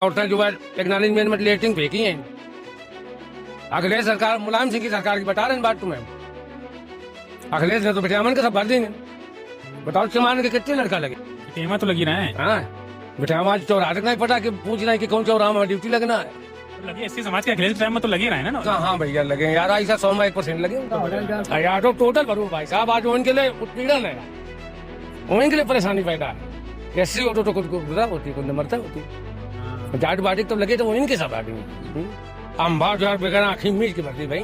और जो है टेक्नोलॉजी में लेटिंग फेंकी है। अखिलेश सरकार मुलायम सिंह की सरकार की बता रहे हैं बात तुम्हें। अखिलेश ने तो विटामिन का सब भर देंगे। बताओ चमान के कितने लड़का लगे। टेमा तो लगी रहा है। हाँ विटामिन चौराहा तक नहीं पता कि पूछना है कि कौन चौराहा में ड्यूटी लगना है। तो लगी एससी समाज के अखिलेश टाइम में तो लगी रहा है ना। हाँ भैया लगे यार, ऐसा 100% लगे यार। तो टोटल भरो भाई साहब, आज उनके लिए उत्पीड़न है, उनके लिए परेशानी पैदा है। एससी ऑटो तो खुद को बुरा होती, खुद मरता होती। जाट बाटी तो लगे तो वो इनके सब बाटी अम्बा जो बेगाना आखिर मीट की भरती भाई।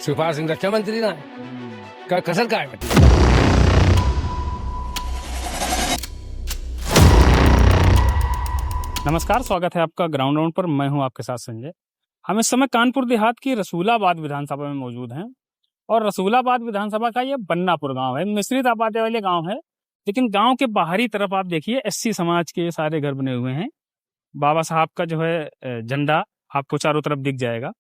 शिवपाल सिंह रक्षा मंत्री ना है, कसर का है। नमस्कार, स्वागत है आपका ग्राउंड राउंड पर। मैं हूं आपके साथ संजय। हम इस समय कानपुर देहात की रसूलाबाद विधानसभा में मौजूद हैं और रसूलाबाद विधानसभा का ये बन्नापुर गांव है। मिश्रित आबादी वाले गांव है, लेकिन गांव के बाहरी तरफ आप देखिए एससी समाज के सारे घर बने हुए हैं। बाबा साहब का जो है झंडा आपको चारों तरफ दिख जाएगा।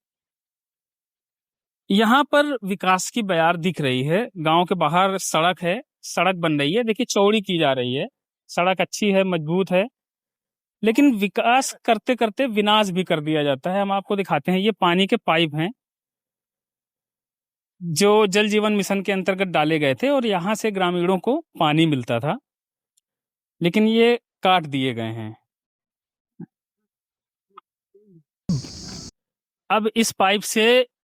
यहाँ पर विकास की बयार दिख रही है। गांव के बाहर सड़क है, सड़क बन रही है, देखिए चौड़ी की जा रही है। सड़क अच्छी है, मजबूत है, लेकिन विकास करते करते विनाश भी कर दिया जाता है। हम आपको दिखाते हैं, ये पानी के पाइप हैं जो जल जीवन मिशन के अंतर्गत डाले गए थे और यहाँ से ग्रामीणों को पानी मिलता था, लेकिन ये काट दिए गए हैं। अब इस पाइप से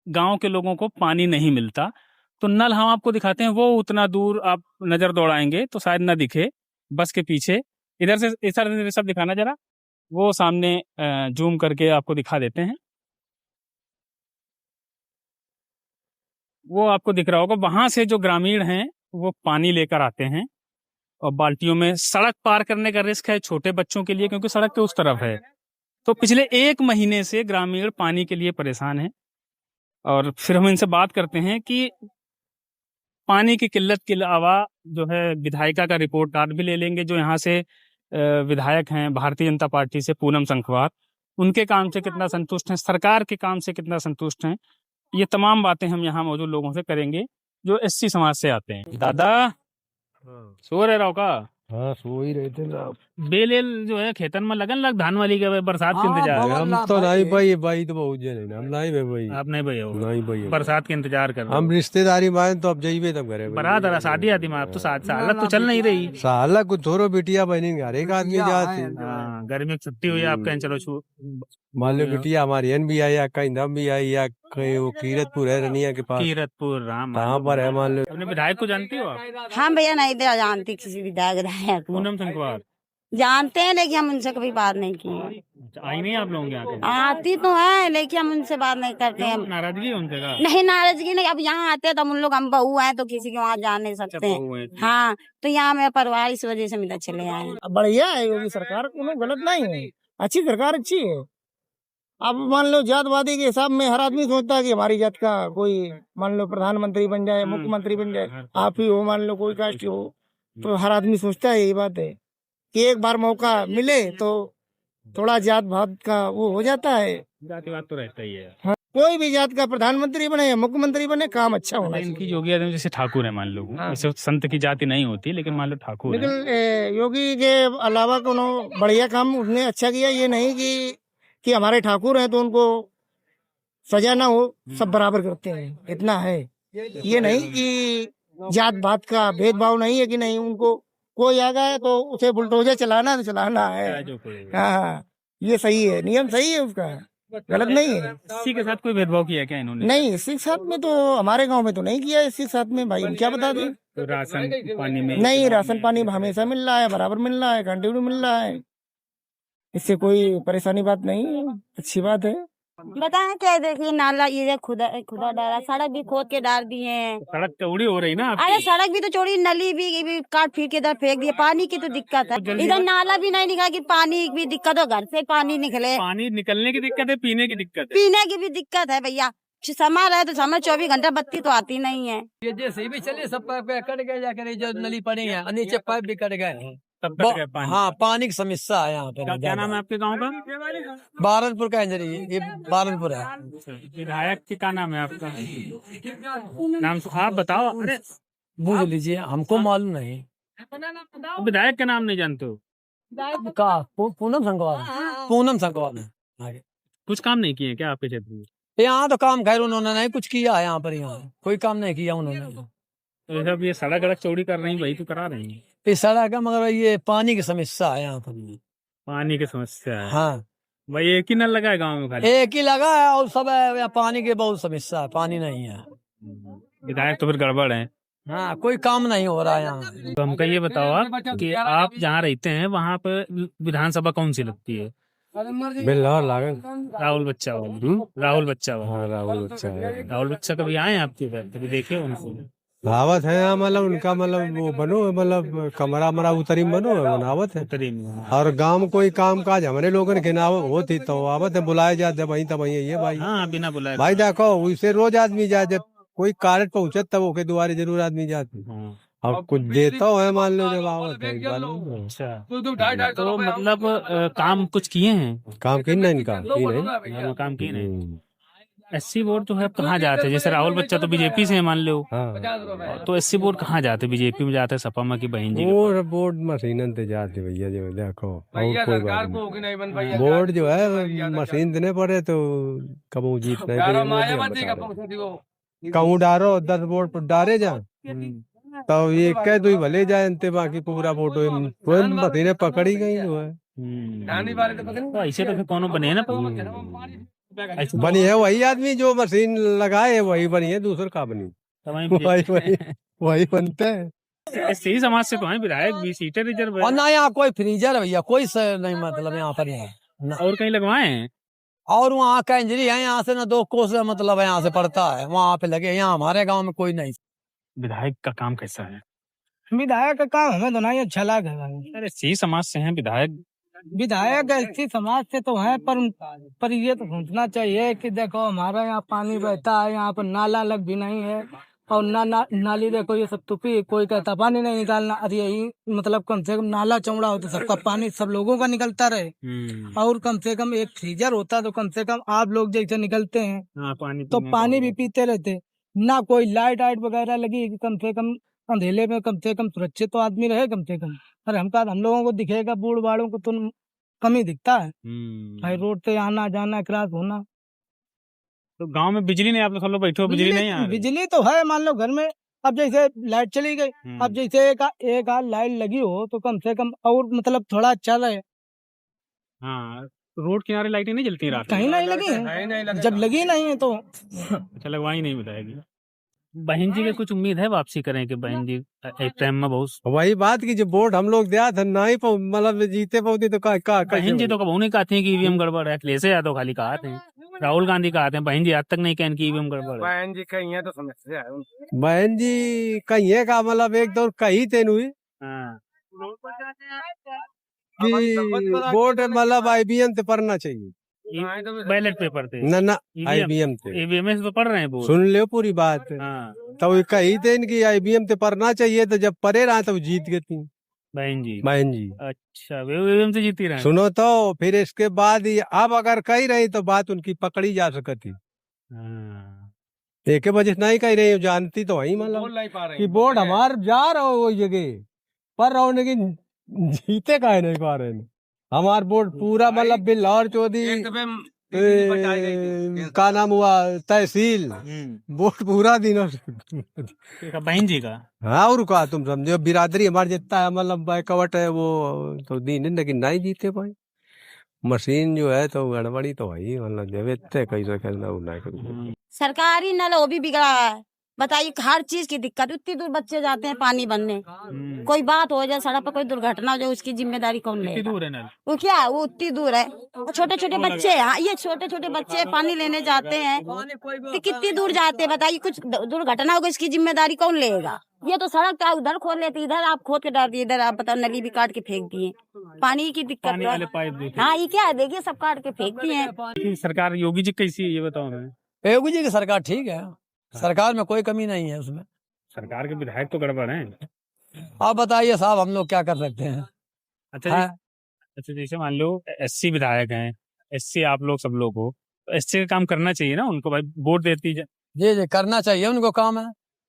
गांव के लोगों को पानी नहीं मिलता। तो नल हम आपको दिखाते हैं, वो उतना दूर आप नजर दौड़ाएंगे तो शायद न दिखे, बस के पीछे। इधर से इधर सब दिखाना जरा, वो सामने जूम करके आपको दिखा देते हैं। वो आपको दिख रहा होगा, वहां से जो ग्रामीण हैं वो पानी लेकर आते हैं और बाल्टियों में। सड़क पार करने का रिस्क है छोटे बच्चों के लिए, क्योंकि सड़क के उस तरफ है। तो पिछले 1 महीने से ग्रामीण पानी के लिए परेशान हैं। और फिर हम इनसे बात करते हैं कि पानी की किल्लत के अलावा जो है विधायिका का रिपोर्ट कार्ड भी ले लेंगे, जो यहाँ से विधायक हैं भारतीय जनता पार्टी से, पूनम संखवार। उनके काम से कितना संतुष्ट हैं, सरकार के काम से कितना संतुष्ट हैं, ये तमाम बातें हम यहाँ मौजूद लोगों से करेंगे जो एससी समाज से आते हैं। दादा सो रहे रहो का? हाँ सो ही रहे थे ना। बेल जो है खेतन में लगन लग धान वाली के बरसात के इंतजार है। हम तो नहीं भाई, भाई तो बहुत जने हम नहीं भाई। आप नहीं भाई हो? नहीं भाई, बरसात के इंतजार कर रहे हम रिश्तेदारी में तो अब जाइए तब घरे बारात आ शादी आती में। आप तो साल तो चल नहीं रही। साला कुछ थोरो बिटिया बहनी घर एक आदमी जाती। गर्मी की छुट्टी हुई आप कहें चलो मान लो बिटिया हमारी एन भी आई या कहीं दम भी आई या कहीं वो कीरतपुर है रनिया के पास। कीरतपुर राम कहाँ पर है मान लो? अपने विधायक को जानती हो आप? हम भैया नहीं दे जानती किसी विधायक को। पूनम संखवार जानते हैं, लेकिन हम उनसे कभी बात नहीं की। आई नहीं आप लोगों के यहाँ? आती तो है, लेकिन हम उनसे बात नहीं करते हैं। नाराजगी है उनसे का? नहीं नाराजगी नहीं। अब यहाँ आते हैं तो हम उन लोग, हम बहू हैं तो किसी के वहाँ जा नहीं सकते हैं। हाँ, तो यहाँ मेरा परिवार इस वजह से मिला चले आए। बढ़िया है योगी सरकार, कोनो गलत नहीं है, अच्छी सरकार अच्छी है। अब मान लो जातवादी के हिसाब में हर आदमी सोचता है कि हमारी जात का कोई मान लो प्रधानमंत्री बन जाए, मुख्यमंत्री बन जाए, आप ही हो, मान लो कोई कास्ट हो, तो हर आदमी सोचता है। यही बात है कि एक बार मौका मिले तो थोड़ा जात भात का वो हो जाता है। जातिवाद तो रहता ही है। हाँ, कोई भी जात का प्रधानमंत्री बने या मुख्यमंत्री बने, काम अच्छा होना चाहिए। इनकी योगी आदित्यनाथ जैसे ठाकुर है मान लो, जैसे संत की जाति नहीं होती, लेकिन मान लो ठाकुर है। लेकिन योगी के अलावा कोनो बढ़िया काम उसने अच्छा किया। ये नहीं कि हमारे ठाकुर हैं तो उनको सजा ना हो, सब बराबर करते हैं, इतना है। ये नहीं कि जात बात का भेदभाव नहीं है कि नहीं, उनको कोई आ गया तो उसे बुलडोजर चलाना तो चलाना है। हाँ, ये सही है, नियम सही है उसका, गलत नहीं है। इसी के साथ कोई भेदभाव किया क्या इन्होंने? नहीं, इसी के साथ में तो हमारे गांव में तो नहीं किया। इसी के साथ में भाई हम क्या बता दें। तो राशन पानी में? नहीं, राशन पानी हमेशा मिल रहा है, बराबर मिल रहा है, कंटिन्यू मिल रहा है। इससे कोई परेशानी बात नहीं है, अच्छी बात है। बताएं क्या, देखिए नाला ये खुदा डाला, सड़क भी खोद के डाल दिए हैं। सड़क चौड़ी हो रही ना आपकी? अरे सड़क भी तो चौड़ी, नली भी काट फीट के इधर फेंक दिए। पानी की तो दिक्कत है, इधर नाला भी नहीं निकला कि पानी की भी दिक्कत हो, घर से पानी निकले। पानी निकलने की दिक्कत है, पीने की दिक्कत है। पीने की भी दिक्कत है भैया। समय रहे तो समय 24 घंटा बत्ती तो आती नहीं है। ये जैसे भी चले सब पाइप कट गए, जाकर जो नली पड़ी है, नीचे पाइप भी कट गए। तब कट गए पानी। हाँ, पानी की समस्या है यहाँ पे। क्या नाम है आपके गांव का? बारनपुर का इंजरी, ये बारनपुर है। विधायक की क्या नाम है आपका? नाम आप बताओ। अरे पूछ लीजिए, हमको मालूम नहीं। विधायक का नाम नहीं जानते हो? का पूनम संगवान, पूनम संगवान है आगे। कुछ काम नहीं किए क्या आपके क्षेत्र में? यहाँ तो काम खैर उन्होंने नहीं कुछ किया है, यहाँ पर यहाँ कोई काम नहीं किया उन्होंने। तो जब ये सड़क गड़क चौड़ी कर रही वही तो करा रही है। इस सड़क का मगर ये पानी की समस्या है यहाँ पर। पानी की समस्या है। हाँ भाई एक ही नल लगा है गाँव में खाली? एक ही लगा है और सब है, यहाँ पानी की बहुत समस्या है, पानी नहीं है। विधायक तो फिर गड़बड़ है। हाँ कोई काम नहीं हो रहा है यहाँ। तो हमको ये बताओ आप कि आप जहाँ रहते हैं वहाँ पर विधानसभा कौन सी लगती है? बिल्लार लागन। राहुल बच्चा वाला। राहुल बच्चा वाला। हाँ राहुल बच्चा है। राहुल बच्चा कभी आए हैं आपके घर? कभी देखे उनको? दावत है यहाँ, मतलब उनका मतलब वो बनो है, मतलब कमरा मरा उतरी बनो है, बनावत है। उत्तरी में। और गांव में कोई काम काज हमारे लोगन के नाव होती तो आवत है, बुलाए जाते वहीं तब वहीं ये भाई। हाँ बिना बुलाए। भाई देखो उससे रोज आदमी जाए, जब कोई कार्ड पहुंचे तब ओके दुआरे जरूर आदमी जाते। हाँ। अब कुछ देता है मान लो जब आवत है एक बार। अच्छा तो मतलब काम कुछ किए हैं? काम की नहीं इनका की नहीं। काम किए नहीं। एससी वोट जो है कहाँ जाते हैं? जैसे राहुल बच्चा तो बीजेपी से है मान लो। हाँ तो एससी वोट कहाँ जाते? बीजेपी में जाते हैं, सपा माँ की बहन जी। वोट बोर्ड मशीन से जाते भैया, जो देखो और कोई बात नहीं। बोर्ड जो है मशीन देने पड़े तो कबू जीत नहीं। कहूँ डारो 10 वोट पर डारे जा तो ये कह दो भले जाए, बाकी पूरा वोट मशीनें पकड़ी गई जो है। तो ऐसे तो फिर कौन बने ना? बनी है वही आदमी जो मशीन लगाए, वही बनी है, दूसरा का बनी वही बनते हैं। सही समाज से तो है विधायक, 20 सीटें रिजर्व है। और ना यहाँ कोई फ्रीजर है भैया, कोई नहीं मतलब यहाँ पर यहाँ और कहीं लगवाए हैं? और वहाँ का इंजरी है, यहाँ से ना 2 कोस मतलब यहाँ से पड़ता है, वहाँ पे लगे। यहाँ हमारे गांव में कोई नहीं। विधायक का काम कैसा है? विधायक का काम हमें तो नहीं अच्छा लगा। अरे सही समाज से हैं विधायक। विधायक ऐसी समाज से तो है, पर ये तो सोचना चाहिए कि देखो हमारा यहाँ पानी बहता है, यहाँ पर नाला लग भी नहीं है और नाली देखो ये सब तुपी, कोई कहता पानी नहीं निकालना। अरे यही मतलब कम से कम नाला चौड़ा हो तो सबका पानी सब लोगों का निकलता रहे, और कम से कम एक फ्रीजर होता तो कम से कम आप लोग जैसे निकलते हैं तो पानी भी पीते रहते। ना कोई लाइट वगैरह लगी, कम से कम अंधेले में कम से कम सुरक्षित तो आदमी रहे कम से कम। अरे हम लोगों को दिखेगा, बूढ़ बाड़ों को तो कम ही दिखता है भाई, रोड से आना जाना क्रॉस होना। तो गांव में बिजली नहीं, आप लोग सब लोग बैठे हो, बिजली नहीं आ रही? बिजली तो है, मान लो घर में अब जैसे लाइट चली गई, अब जैसे एक आध लाइट लगी हो तो कम से कम और मतलब थोड़ा अच्छा रहे। हाँ रोड किनारे लाइटें नहीं जलती रात? कहीं नहीं लगी है, जब लगी नहीं है तो अच्छा लगवाई नहीं बताएगी। बहन जी के कुछ उम्मीद है वापसी करें कि बहन जी एक टाइम में बहुत वही बात की जो वोट हम लोग दिया था नहीं मतलब जीते पहुंचे तो बहन जी तो कब नहीं कहते हैं कि ईवीएम गड़बड़ है। अखिलेश यादव खाली कहते हैं, राहुल गांधी कहते हैं, बहन जी आज तक नहीं कहन कि ईवीएम गड़बड़ है। बहन जी कहीं है तो समस्या है। बहन जी कहीं है का मतलब एक दौर कही तेन हुई कि वोट मतलब IBM से पढ़ना चाहिए, बैलेट पेपर थे ना IBM से। ईवीएम से तो पढ़ रहे हैं। सुन ले पूरी बात। तो कही थे कि IBM से पढ़ना चाहिए, तो जब पढ़े रहा तो जीत गई थी बहन जी। अच्छा वे ईवीएम से जीती रहे। सुनो तो फिर इसके बाद अब अगर कही रही तो बात उनकी पकड़ी जा सकती। एक वजह से नहीं कही रही, जानती तो वही मतलब कि वोट हमार जा रहा हो वो जगह पर रहो, लेकिन जीते काहे नहीं पा रहे। हमार वोट पूरा मतलब बिल्लौर चौधरी का नाम हुआ तहसील, वोट पूरा दिन बहन जी का। हाँ और का तुम समझो बिरादरी हमारे जितना है मतलब बैकवर्ट है वो तो दिन, लेकिन नहीं जीते भाई। मशीन जो है तो गड़बड़ी तो वही मतलब जब इतने कैसे खेलना। सरकारी नल वो भी बिगड़ा है, बताइए हर चीज की दिक्कत। उतनी दूर बच्चे जाते हैं पानी भरने, कोई बात हो जाए सड़क पर कोई दुर्घटना हो जाए उसकी जिम्मेदारी कौन लेगा? वो क्या है, वो उतनी दूर है, छोटे छोटे बच्चे, हाँ ये छोटे छोटे बच्चे पानी लेने जाते हैं तो कितनी दूर जाते हैं बताइए, कुछ दुर्घटना होगी इसकी जिम्मेदारी कौन लेगा? ये तो सड़क का उधर खोल लेते, इधर आप खोद के डाल दिए, इधर आप बताओ नली भी काट के फेंक दिए, पानी की दिक्कत है। हाँ ये क्या है, देखिए सब काट के फेंक दिए हैं। सरकार योगी जी कैसी है ये बताओ? योगी जी की सरकार ठीक है, सरकार में कोई कमी नहीं है उसमें। सरकार के विधायक तो गड़बड़ हैं। आप बताइए साहब हम लोग क्या कर सकते हैं? अच्छा जैसे मान लो SC विधायक हैं, SC आप लोग सब लोग हो, तो SC का काम करना चाहिए ना उनको, भाई वोट देती है। जी करना चाहिए उनको, काम है।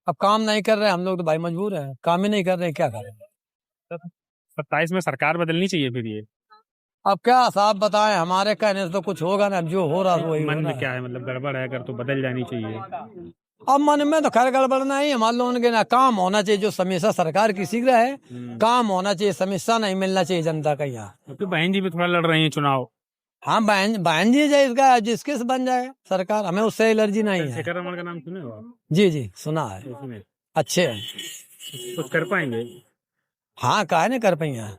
अब काम नहीं कर रहे हम लोग तो भाई मजबूर है, काम ही नहीं कर रहे क्या करें। 27 में सरकार बदलनी चाहिए फिर ये। अब क्या साहब बताएं, हमारे कहने से तो कुछ होगा ना, अब जो हो रहा है वही मन होना में है। क्या है, मतलब गड़बड़ है अगर तो बदल जानी चाहिए। अब मन में तो खैर गड़बड़ नहीं है, मान लो उनके ना काम होना चाहिए, जो समस्या सरकार की शीघ्र है, काम होना चाहिए, समस्या नहीं मिलना चाहिए जनता का यहाँ। तो बहन जी भी थोड़ा लड़ रही है चुनाव। हाँ बहन जी जाए इसका जिसके से बन जाए सरकार, हमें उससे एलर्जी नहीं है। चंद्रशेखर रमण का नाम सुने हो आप? जी सुना है, तो सुने। अच्छे हैं। कुछ कर पाएंगे? हाँ काहे नहीं कर पाई हैं।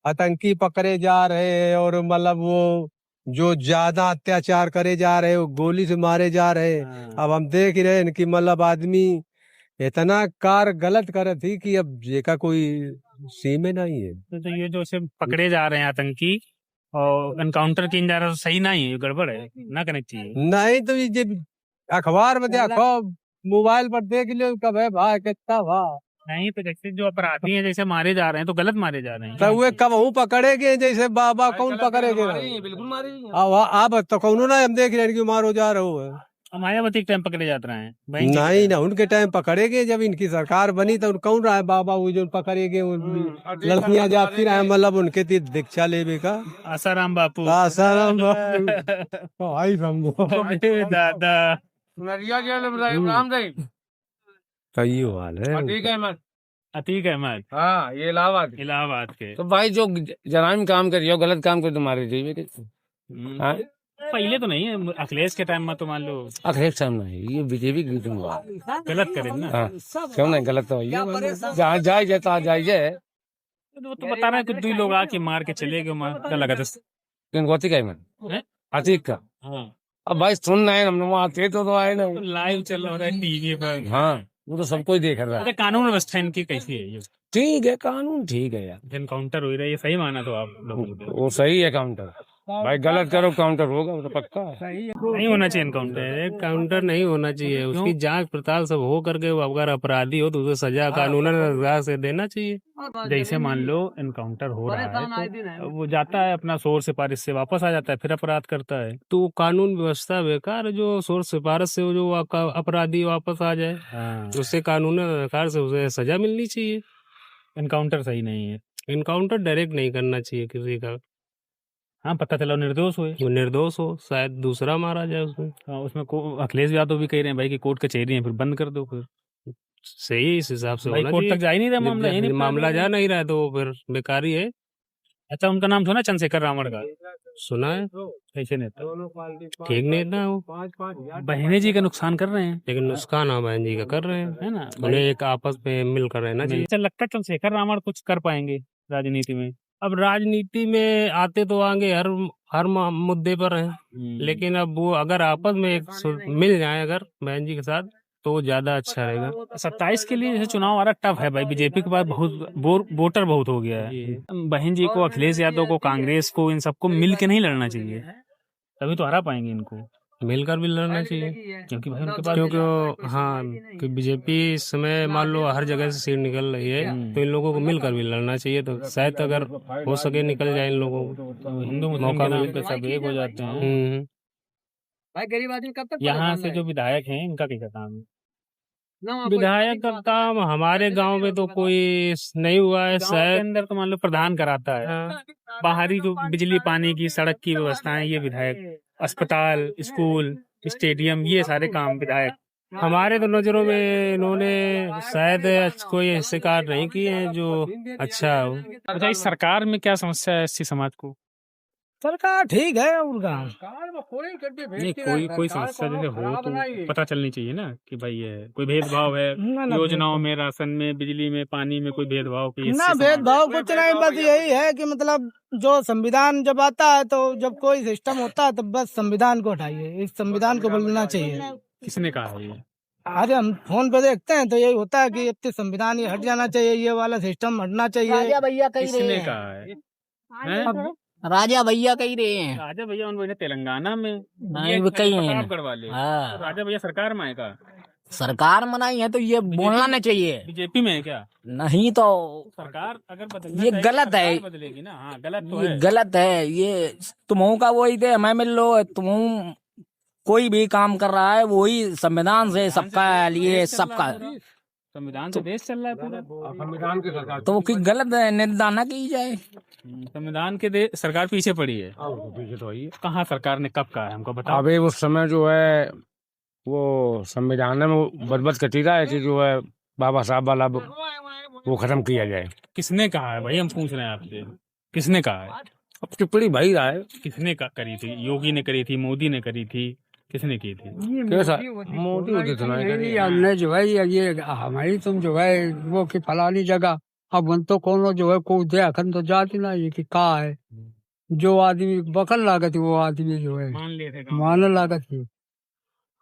आतंकी पकड़े जा रहे हैं और मतलब वो जो ज्यादा अत्याचार करे जा रहे हैं वो गोली से मारे जा रहे हैं। अब हम देख ही रहे हैं कि मतलब आदमी इतना कार गलत करे थी कि अब ये का कोई सीमे नहीं है। तो ये जो से पकड़े जा रहे हैं आतंकी और एनकाउंटर किए जा रहे हैं, तो सही नहीं है, ये गड़बड़ है, ना करना चाहिए। नहीं तो ये अखबार में देखो, मोबाइल पर देख लो कब है भाई कितना भाई। नहीं तो जैसे जो अपराधी हैं जैसे मारे जा रहे हैं तो गलत मारे जा रहे हैं। तो वे कब हूँ पकड़ेगे, जैसे बाबा कौन पकड़ेगे? बिल्कुल मारे अब तो कौन ना हम देख रहे हैं कि मारो जा रहे हो। मायावती के टाइम पकड़े जाते रहे हैं नहीं ना, उनके टाइम पकड़ेगे जब इनकी सरकार बनी तो कौन रहा है बाबा वो जो पकड़ेगे, लड़कियां जाती रहे मतलब उनके दीक्षा लेवे का। आसाराम बापू आसाराम बापू आई समझो दादा राम देव तो ये हाल है। अतीक अहमद, हाँ ये इलाहाबाद इलाहाबाद के। तो भाई जो जराइम काम करियो, गलत काम कर तुम्हारे चाहिए। हाँ पहले तो नहीं है, अखिलेश के टाइम में तो मान लो अखिलेश साहब नहीं, ये बीजेपी की तुम गलत करे ना। हाँ क्यों नहीं गलत तो जहाँ जाए जाता जाए। वो तो बता रहा है कुछ 2 लोग आके मार के चले गए, मार लगा गौती का मन अतीक का। हाँ अब भाई सुनना है, हम वहाँ थे तो आए ना, लाइव चल रहा है टीवी पर। हाँ वो तो सबको ही देख रहा है। कानून व्यवस्था इनकी कैसी है ये? ठीक है कानून ठीक है यार। एनकाउंटर हो रहा है, ये सही माना तो आप लोगों को? वो सही है काउंटर, भाई गलत करो काउंटर होगा, वो तो पक्का है। नहीं होना चाहिए एनकाउंटर। काउंटर नहीं होना चाहिए, उसकी जांच पड़ताल सब हो करके वो अगर अपराधी हो तो उसे सजा कानूनन सजा से देना चाहिए। जैसे मान लो एनकाउंटर हो रहा है तो वो जाता है अपना शोर सिफारिश से वापस आ जाता है, फिर अपराध करता है। तो कानून व्यवस्था बेकार, जो सोर्स सिफारिश से जो अपराधी वापस आ जाए, उससे कानूनन अधिकार से उसे सजा मिलनी चाहिए। एनकाउंटर सही नहीं है, इनकाउंटर डायरेक्ट नहीं करना चाहिए किसी का। हाँ पता चला निर्दोष हुए, वो निर्दोष हो, शायद दूसरा मारा जाए उसमें। हाँ उसमें अखिलेश यादव भी कह रहे हैं भाई कि कोर्ट कचहरी है, फिर बंद कर दो। फिर सही इस हिसाब से भाई होना कोर्ट चाहिए। तक जा ही नहीं रहा मामला, यही नहीं मामला जा नहीं रहा है तो फिर बेकार ही है। अच्छा उनका नाम सुना चंद्रशेखर रावण का? सुना है, कैसे नेता, ठीक नेता है वो। बहने जी का नुकसान कर रहे हैं, लेकिन नुकसान हम बहन जी का कर रहे हैं, है ना? उन्हें एक आपस में मिलकर रहना चाहिए। अच्छा लगता है चंद्रशेखर रावण कुछ कर पाएंगे राजनीति में? अब राजनीति में आते तो आगे हर मुद्दे पर हैं, लेकिन अब वो अगर आपस में एक मिल जाए अगर बहन जी के साथ तो ज्यादा अच्छा रहेगा। 27 के लिए जैसे चुनाव आ रहा टफ है भाई, बीजेपी के पास बहुत वोटर बहुत हो गया है। बहन जी को, अखिलेश यादव को, कांग्रेस को, इन सबको मिल के नहीं लड़ना चाहिए, तभी तो हरा पाएंगे इनको। मिलकर भी लड़ना चाहिए, क्योंकि भाई उनके पास क्योंकि हाँ कि बीजेपी इस समय मान लो हर जगह से सीट निकल रही है, तो इन लोगों को मिलकर भी लड़ना चाहिए, तो शायद अगर हो सके निकल जाए इन लोगों को। तो हिंदू मुस्लिम के नाम पे सब एक हो जाते हैं। भाई गरीब आदमी कब तक यहाँ से जो विधायक हैं इनका क्या काम है? विधायक का काम हमारे गांव में तो कोई नहीं हुआ है। गाँव के शायद अंदर तो मान लो प्रधान कराता है, बाहरी जो बिजली पानी की सड़क की व्यवस्थाएं ये विधायक, अस्पताल, स्कूल, स्टेडियम, ये सारे काम विधायक। हमारे तो नजरों में इन्होंने शायद कोई ऐसे कार्य नहीं किए हैं जो अच्छा हो। अच्छा इस सरकार में क्या समस्या है एससी समाज को? सरकार ठीक है उनका, नहीं कोई समस्या जैसे हो तो पता चलनी चाहिए ना कि भाई ये कोई भेदभाव है योजनाओं में, राशन में, बिजली में, पानी में, कोई भेदभाव की ना भेदभाव कुछ नहीं, बस यही है कि मतलब जो संविधान जब आता है तो जब कोई सिस्टम होता है तो बस संविधान को हटाइए, इस संविधान को बदलना चाहिए। किसने कहा है ये? आज हम फोन पे देखते हैं तो यही होता है कि अब संविधान ये हट जाना चाहिए, ये वाला सिस्टम हटना चाहिए। भैया किसने कहा है? हैं? राजा भैया कही रहे हैं। राजा भैया उन तेलंगाना में नहीं, वो कहीं हैं। प्रतापगढ़ वाले। हाँ। तो राजा भैया सरकार में आएगा, सरकार मनाई है तो ये बोलना नहीं चाहिए। बीजेपी में है क्या? नहीं तो सरकार अगर बदलना ये चाहेगी, गलत है, सरकार बदलेगी ना। हाँ गलत तो ये है। गलत है। ये तुमों का वही थे, हमें मिल लो, तुम कोई भी काम कर रहा है वही संविधान से सबका लिए सबका। संविधान से देश चल रहा है पूरा। संविधान की सरकार तो वो की गलत निर्धारणा की जाए। संविधान के सरकार पीछे पड़ी है। पीछे तो है। कहाँ सरकार ने कब कहा है हमको बताओ। अभी उस समय जो है वो संविधान में बदबद कटी रहा है कि जो है बाबा साहब वाला वो खत्म किया जाए। किसने कहा है भाई, हम पूछ रहे हैं आपसे, किसने कहा है? अब टिप्पणी भाई रहा है। किसने करी थी? योगी ने करी थी, मोदी ने करी थी, किसने की थी? कैसा मोदी होती सुनाई हमने जो है ये हमारी तुम जो है वो की फलानी जगह अब उन तो कौन जो है को दे अखन तो जाती ना ये कि कहा है जो आदमी बकल लागत वो आदमी जो है मान लिए थे मान लागत थी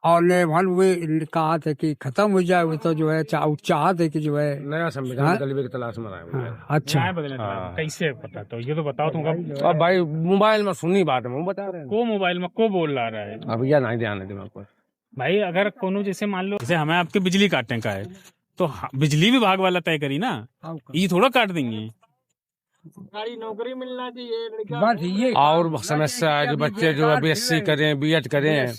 और ने वन वे कहा थे कि खत्म हो जाए वो तो जो है चाहते कि जो है नया संविधान गलीबे की तलाश में आया हुआ है। अच्छा बदले कैसे पता? तो ये तो बताओ तुमको। अब भाई मोबाइल में सुनी बात है बता रहे हैं। को मोबाइल में को बोल रहा है अब यह नहीं ध्यान है दिमाग पर भाई। अगर कोनो जैसे मान लो जैसे हमें आपके बिजली काटने का है तो बिजली विभाग वाला तय करी ना, ये थोड़ा काट देंगे। नौकरी मिलना चाहिए बस ये और समस्या है कि बच्चे जो है BSc करें BEd करें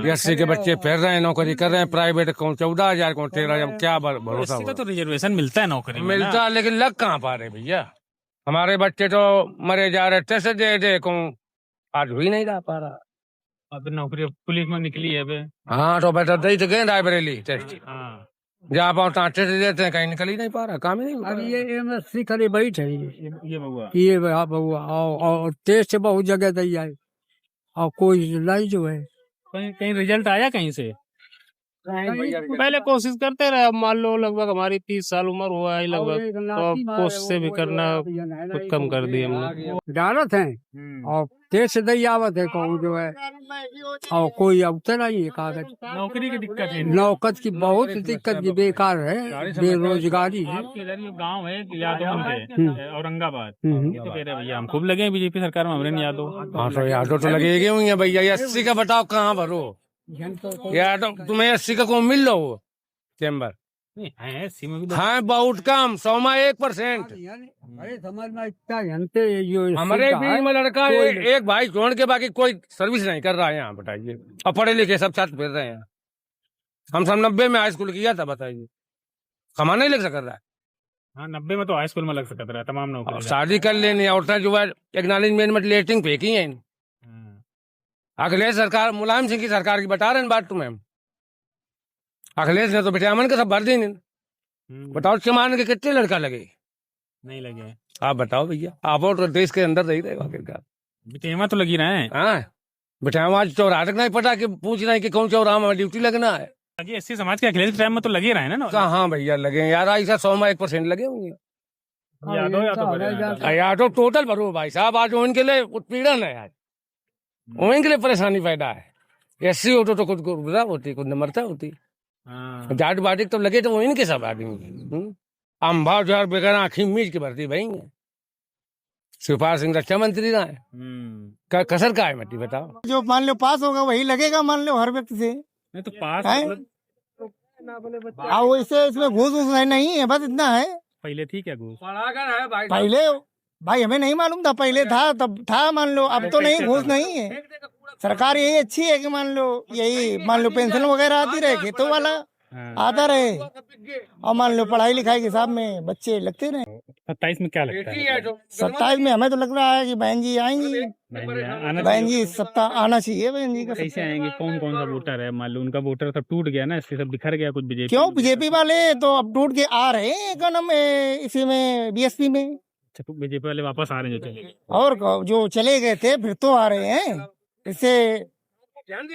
BSc के बच्चे फिर रहे हैं नौकरी कर रहे हैं प्राइवेट कौन 14,000 कौन 13,000 क्या भरोसा इसका तो रिजर्वेशन मिलता है नौकरी में ना। मिलता है लेकिन लग कहाँ पा रहे भैया। हमारे बच्चे तो मरे जा रहे टेस्ट दे कौन आज भी नहीं ला पा रहा। अब नौकरी पुलिस में निकली है बे। हाँ तो बेटा दे तो गए रायबरेली टेस्ट हाँ जहाँ पाओ टेस्ट देते हैं कहीं निकल ही नहीं पा रहा काम ही नहीं हो अब रहा। ये MSc करे बैठ है ये बउआ ये बउआ और टेस्ट बहुत जगह दी जाए और कोई नहीं जो है कहीं कहीं रिजल्ट आया कहीं से? पहले कोशिश करते रहे। अब मान लो लगभग हमारी 30 साल उम्र हुआ है लगभग, तो अब कोशिश से भी करना कुछ कम कर दिए हमने। डालत है और टेस्ट दई आवत है कौन जो है और कोई अवसर नहीं है कागज नौकरी की दिक्कत है। नौकत की बहुत दिक्कत की बेकार है बेरोजगारी है। आपके इधर ये गाँव है यादव के औरंगाबाद, ये तो कह रहे भैया हम खूब लगे हैं बीजेपी सरकार में, अमरेंद्र यादव। हाँ तो यादव तो लगेगी हुई है भैया। 80 का बताओ कहाँ भरो यादव तुम्हें 80 का कौन मिल लो चैम्बर है सीमा भी हाँ बहुत कम 100 में 1%। अरे समझ में इतना जानते जो हमारे बीच में लड़का एक भाई छोड़ के बाकी कोई सर्विस नहीं कर रहा है यहाँ बताइए। और पढ़े लिखे सब छात्र फिर रहे हैं। हम सब 90 में हाई स्कूल किया था बताइए कमाने लग कर रहा है। हाँ 90 में तो हाई स्कूल में लग सकता है तमाम अब नौकरी। शादी कर लेनी औरतें जो है एक्नॉलेजमेंट में लेटिंग फेंकी है। अखिलेश सरकार मुलायम सिंह की सरकार की बता रहे हैं बात तुम्हें। अखिलेश ने तो विटामिन का सब भर दी बताओ चमान के कितने लड़का लगे नहीं लगे। आप बताओ भैया आप और तो देश के अंदर रही रहेगा आखिरकार। बिटेमा तो लगी रहे हैं। हाँ बिटावा आज चौराहा तक नहीं पता कि पूछ रहे हैं कि कौन चौराहा में ड्यूटी लगना है। ये 80 समाज के अखिलेश टाइम में तो लगे रहे हैं ना। हाँ भैया लगे यार ऐसा 100 में 1% लगे होंगे। यार तो टोटल भरो भाई साहब आज उनके लिए उत्पीड़न है। आज उनके लिए परेशानी पैदा है। SC होतो तो खुद को रुदा होती खुद मरता होती जाट बाटी तो लगे तो वो इनके सब आदमी अम्बा जो बेगर आखिर मीच के भरती भाई शिवपाल सिंह रक्षा मंत्री ना है कसर का है मट्टी बताओ। जो मान लो पास होगा वही लगेगा मान लो हर व्यक्ति से। नहीं तो पास वैसे इसमें घूस नहीं है बस इतना है। पहले थी क्या घूस? पहले भाई हमें नहीं मालूम था पहले था तब था मान लो अब तो नहीं घूस नहीं है। सरकार यही अच्छी है कि मान लो यही मान लो पेंशन वगैरह आती रहे खेतों वाला आता रहे और मान लो पढ़ाई लिखाई के हिसाब में बच्चे लगते रहे। 27 में क्या लगता है? 27 में हमें तो लग रहा है कि बहन जी आएंगी। बहन जी सत्ता आना चाहिए बहन जी का। कैसे आएंगे? कौन कौन सा वोटर है? मान लो उनका वोटर सब टूट गया ना, इससे सब बिखर गया कुछ बीजेपी। क्यों बीजेपी वाले तो अब टूट के आ रहे हैं इकोनॉम इसी में BSP में। बीजेपी वाले वापस आ रहे हैं जो चले गए और जो चले गए थे फिर तो आ रहे हैं। इससे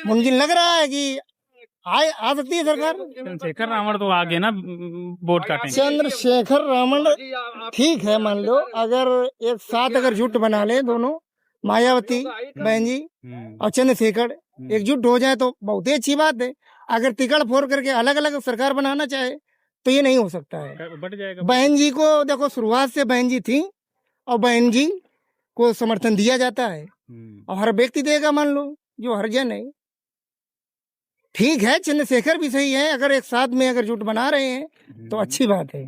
मुमकिन लग रहा है कि आ सकती है सरकार। चंद्रशेखर रावण तो आगे ना वोट काटेंगे। चंद्रशेखर रावण ठीक है मान लो अगर एक साथ अगर जुट बना ले दोनों मायावती बहन जी और चंद्रशेखर एकजुट हो जाए तो बहुत ही अच्छी बात है। अगर तिकड़ फोड़ करके अलग अलग सरकार बनाना चाहे तो ये नहीं हो सकता है। बढ़ जाएगा। बहन जी को देखो शुरुआत से बहन जी थी और बहन जी को समर्थन दिया जाता है और हर व्यक्ति देगा मान लो जो हरिजन है। ठीक है चंद्रशेखर भी सही है अगर एक साथ में अगर जुट बना रहे हैं तो अच्छी बात है।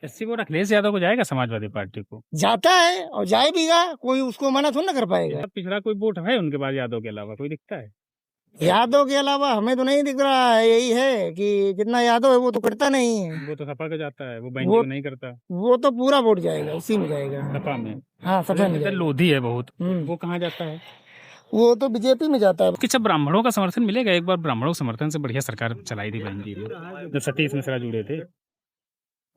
80 वोट अखिलेश यादव को जाएगा समाजवादी पार्टी को? जाता है और जाए भी गा कोई उसको मना थोड़ा ना कर पाएगा। पिछड़ा कोई वोट है उनके पास यादव के अलावा कोई दिखता है? यादव के अलावा हमें तो नहीं दिख रहा है। यही है कि जितना यादव है वो तो करता नहीं है। वो तो सपा का जाता है, वो वो- बहन को नहीं करता वो तो पूरा वोट जाएगा, उसी में जाएगा। सपा में। हाँ, सफा में जाएगा। लोधी है बहुत, हम्म। वो कहाँ जाता है? वो तो बीजेपी में जाता है। कि जब ब्राह्मणों का समर्थन मिलेगा, एक बार ब्राह्मणों के समर्थन से बढ़िया सरकार चलाई थी बहन जी ने, जब सतीश मिश्रा जुड़े थे।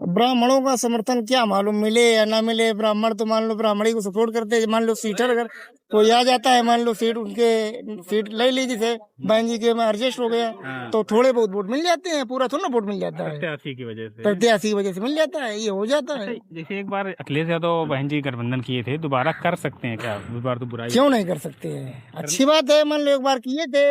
ब्राह्मणों का समर्थन क्या मालूम मिले या ना मिले। ब्राह्मण तो मान लो ब्राह्मणी को सपोर्ट करते हैं। मान लो सीटर अगर कोई आ जाता है, मान लो सीट ले ली, जैसे बहन जी के में एडजस्ट हो गया, हाँ। तो थोड़े बहुत वोट मिल जाते हैं, पूरा थोड़ा वोट मिल जाता है। प्रत्याशी की वजह से, प्रत्याशी की वजह से मिल जाता है, ये हो जाता है। जैसे एक बार अखिलेश यादव बहन जी गठबंधन किए थे, दोबारा कर सकते हैं क्या? इस बार तो बुराई क्यों नहीं कर सकते हैं? अच्छी बात है। मान लो एक बार किए थे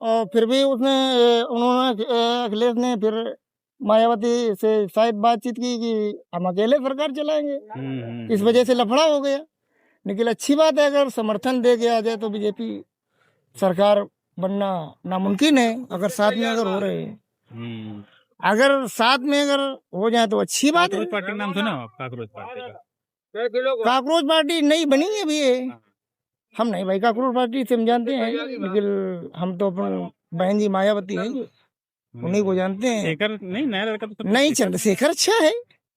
और फिर भी उन्होंने अखिलेश ने फिर मायावती से शायद बातचीत की कि हम अकेले सरकार चलाएंगे, इस वजह से लफड़ा हो गया। लेकिन अच्छी बात है, अगर समर्थन दे के आ जाए तो बीजेपी सरकार बनना नामुमकिन है, अगर साथ में अगर हो रहे हैं। अगर साथ में अगर हो जाए तो अच्छी बात है। काकरोच पार्टी का नाम सुना हो आप? काकरोच पार्टी का? काकरोच पार्टी नहीं बनी है अभी ये। हम नहीं भाई, काकरोच पार्टी से हम जानते हैं, लेकिन हम तो अपन बहन जी मायावती हैं, उन्हीं को जानते हैं। शेखर नहीं, नया लड़का तो नहीं, चंद्रशेखर अच्छा है।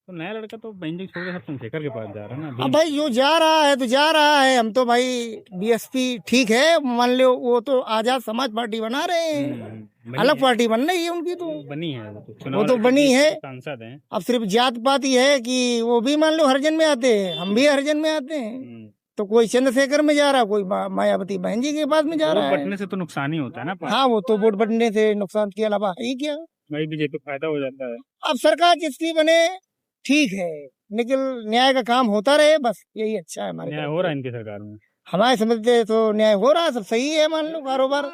तो नया लड़का तो बहन जी छोड़ के सब चंद्रशेखर के पास जा रहा है ना अब भाई जो जा रहा है तो जा रहा है। हम तो भाई बीएसपी ठीक है, मान लो वो तो आजाद समाज पार्टी बना रहे हैं, अलग पार्टी बन रही है उनकी, तो बनी है वो तो बनी है। सांसद हैं। अब सिर्फ जात पात ही है कि वो भी मान लो हरिजन में आते हैं, हम भी हरिजन में आते हैं। तो कोई चंद्रशेखर में जा रहा है, कोई मायावती बहन जी के पास में जा रहा है। बटने से तो नुकसान ही होता है ना। हाँ, वो तो वोट बटने से नुकसान के अलावा है ही क्या। वही बीजेपी को फायदा हो जाता है। अब सरकार जिसकी बने ठीक है, लेकिन न्याय का काम होता रहे, बस यही अच्छा है। हमारे न्याय हो रहा है इनकी सरकार में, हमारे समझते तो न्याय हो रहा है, सब सही है। मान लो कारोबार